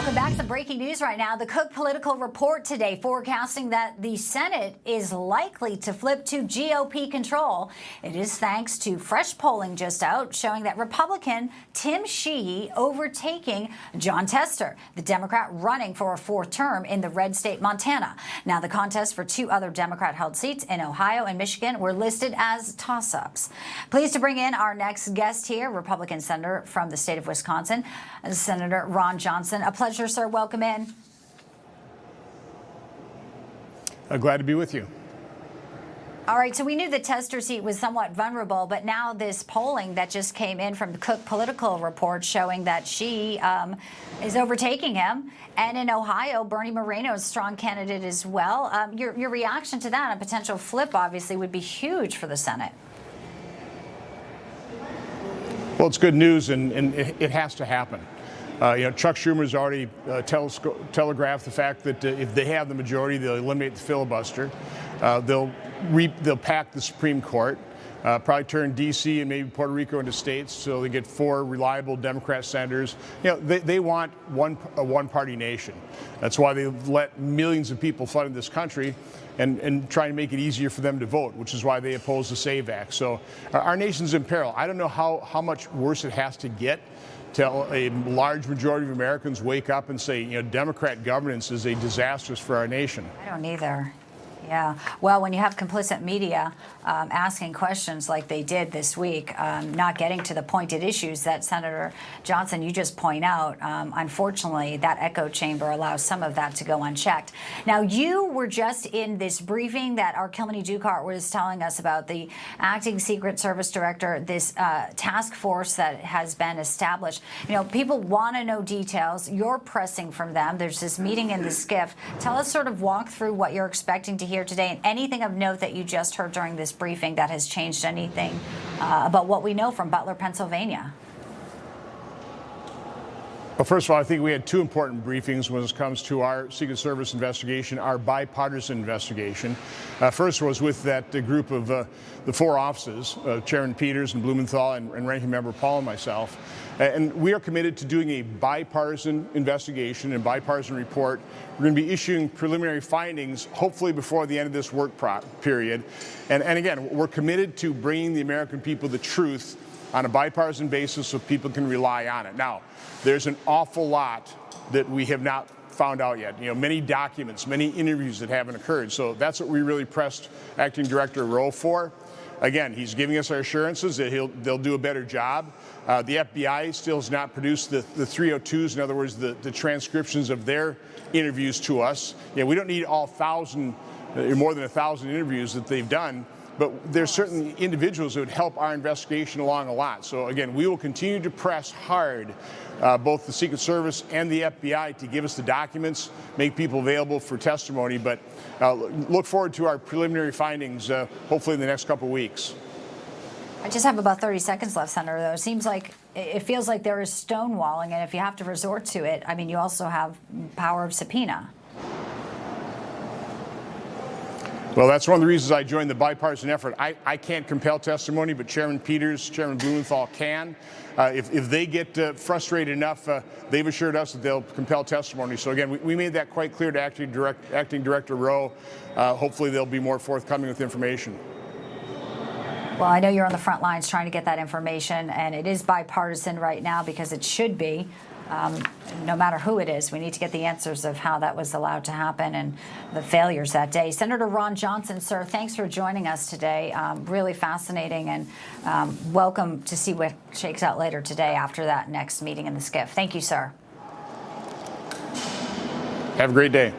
Welcome back. Some breaking news right now. The Cook Political Report today forecasting that the Senate is likely to flip to GOP control. It is thanks to fresh polling just out showing that Republican Tim Sheehy overtaking John Tester, the Democrat running for a fourth term in the red state Montana. Now, the contest for two other Democrat-held seats in Ohio and Michigan were listed as toss-ups. Pleased to bring in our next guest here, Republican Senator from the state of Wisconsin, Senator Ron Johnson. A pleasure, sir. Welcome in. Glad to be with you. All right, so we knew the Tester seat was somewhat vulnerable, but now this polling that just came in from the Cook Political Report showing that she is overtaking him. And in Ohio, Bernie Moreno is a strong candidate as well. Your reaction to that, a potential flip, obviously, would be huge for the Senate. Well, it's good news, and it has to happen. Chuck Schumer's already telegraphed the fact that if they have the majority, they'll eliminate the filibuster. They'll pack the Supreme Court, probably turn D.C. and maybe Puerto Rico into states, so they get four reliable Democrat senators. They want a one-party nation. That's why they've let millions of people flood in this country and try to make it easier for them to vote, which is why they oppose the SAVE Act. So our nation's in peril. I don't know how much worse it has to get till a large majority of Americans wake up and say, Democrat governance is a disaster for our nation. I don't either. Yeah. Well, when you have complicit media asking questions like they did this week, not getting to the pointed issues that Senator Johnson, you just point out, unfortunately, that echo chamber allows some of that to go unchecked. Now, you were just in this briefing that our Kilmeny Dukart was telling us about, the acting Secret Service director, this task force that has been established. People want to know details. You're pressing from them. There's this meeting in the SCIF. Tell us, sort of walk through what you're expecting to hear today, and anything of note that you just heard during this briefing that has changed anything about what we know from Butler, Pennsylvania. Well, first of all, I think we had two important briefings when it comes to our Secret Service investigation, our bipartisan investigation. First was with that group of the four offices, Chairman Peters and Blumenthal and Ranking Member Paul and myself. And we are committed to doing a bipartisan investigation and bipartisan report. We're going to be issuing preliminary findings, hopefully before the end of this work period. And again, we're committed to bringing the American people the truth on a bipartisan basis so people can rely on it. Now, there's an awful lot that we have not found out yet. Many documents, many interviews that haven't occurred. So that's what we really pressed Acting Director Rowe for. Again, he's giving us our assurances that they'll do a better job. The FBI still has not produced the 302s, in other words, the transcriptions of their interviews to us. We don't need all more than 1,000 interviews that they've done, but there's certain individuals that would help our investigation along a lot. So again, we will continue to press hard, both the Secret Service and the FBI, to give us the documents, make people available for testimony, but look forward to our preliminary findings, hopefully in the next couple of weeks. I just have about 30 seconds left, Senator, though. It feels like there is stonewalling, and if you have to resort to it, I mean, you also have power of subpoena. Well, that's one of the reasons I joined the bipartisan effort. I can't compel testimony, but Chairman Peters, Chairman Blumenthal can. If they get frustrated enough, they've assured us that they'll compel testimony. So again, we made that quite clear to Acting Director Rowe. Hopefully they'll be more forthcoming with information. Well, I know you're on the front lines trying to get that information, and it is bipartisan right now because it should be. No matter who it is, we need to get the answers of how that was allowed to happen and the failures that day. Senator Ron Johnson, sir, thanks for joining us today. Really fascinating, and welcome to see what shakes out later today after that next meeting in the SCIF. Thank you, sir. Have a great day.